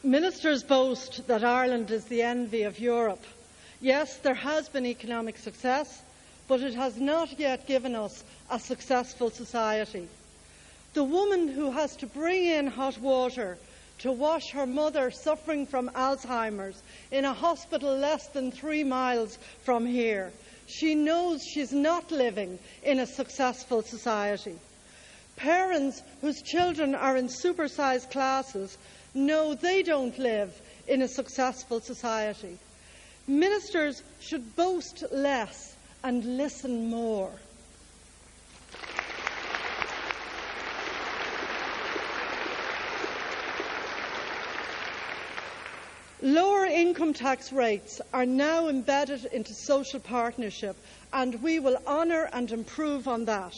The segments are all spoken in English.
Ministers boast that Ireland is the envy of Europe. Yes, there has been economic success, but it has not yet given us a successful society. The woman who has to bring in hot water to wash her mother suffering from Alzheimer's in a hospital less than 3 miles from here, she knows she's not living in a successful society. Parents whose children are in supersized classes know they don't live in a successful society. Ministers should boast less and listen more. Lower income tax rates are now embedded into social partnership, and we will honour and improve on that.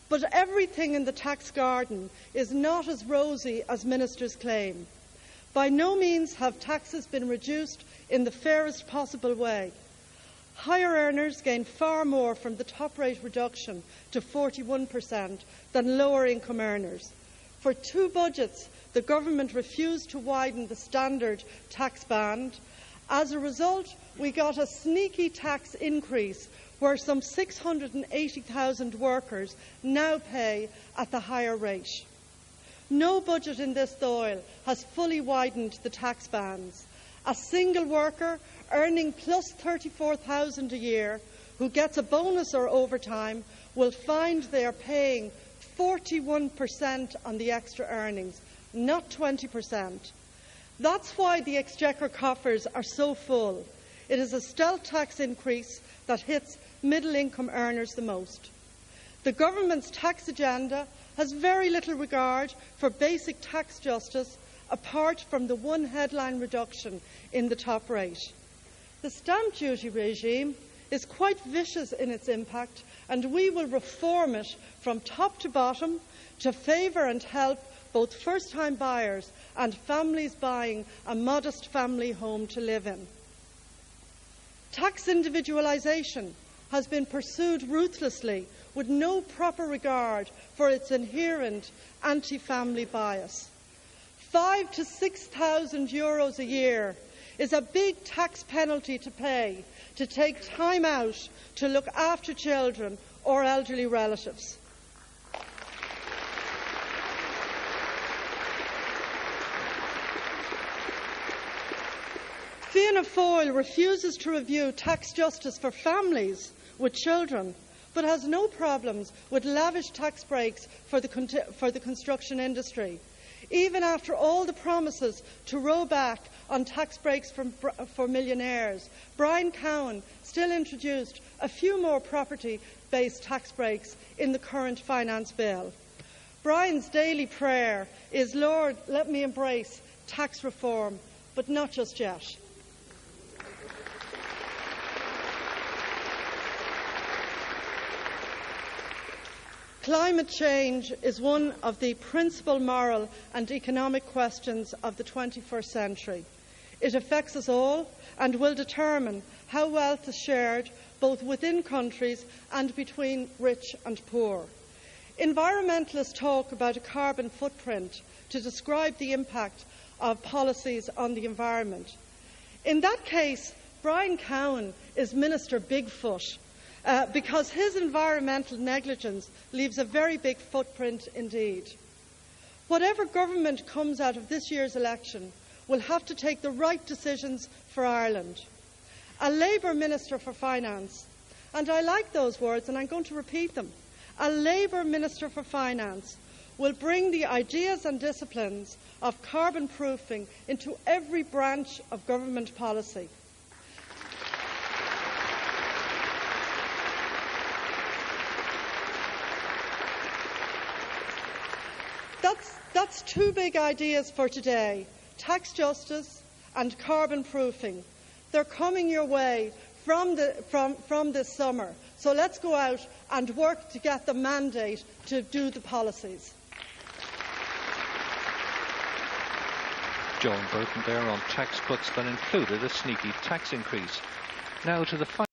But everything in the tax garden is not as rosy as ministers claim. By no means have taxes been reduced in the fairest possible way. Higher earners gain far more from the top rate reduction to 41% than lower income earners. For 2 budgets, the government refused to widen the standard tax band. As a result, we got a sneaky tax increase where some 680,000 workers now pay at the higher rate. No budget in this Dáil has fully widened the tax bands. A single worker earning plus 34,000 a year who gets a bonus or overtime will find they are paying 41% on the extra earnings, not 20%. That's why the Exchequer coffers are so full. It is a stealth tax increase that hits middle-income earners the most. The government's tax agenda has very little regard for basic tax justice apart from the one headline reduction in the top rate. The stamp duty regime is quite vicious in its impact, and we will reform it from top to bottom to favour and help both first-time buyers and families buying a modest family home to live in. Tax individualisation has been pursued ruthlessly with no proper regard for its inherent anti-family bias. 5,000 to 6,000 euros a year is a big tax penalty to pay to take time out to look after children or elderly relatives. Fianna Fáil refuses to review tax justice for families with children, but has no problems with lavish tax breaks for the construction industry. Even after all the promises to row back on tax breaks for millionaires, Brian Cowen still introduced a few more property-based tax breaks in the current finance bill. Brian's daily prayer is, "Lord, let me embrace tax reform," but not just yet. Climate change is one of the principal moral and economic questions of the 21st century. It affects us all and will determine how wealth is shared both within countries and between rich and poor. Environmentalists talk about a carbon footprint to describe the impact of policies on the environment. In that case, Brian Cowen is Minister Bigfoot, because his environmental negligence leaves a very big footprint indeed. Whatever government comes out of this year's election will have to take the right decisions for Ireland. A Labour Minister for Finance, and I like those words and I'm going to repeat them, a Labour Minister for Finance will bring the ideas and disciplines of carbon proofing into every branch of government policy. That's 2 big ideas for today: tax justice and carbon proofing. They're coming your way from this summer. So let's go out and work to get the mandate to do the policies. Joan Burton there on tax cuts that included a sneaky tax increase. Now to the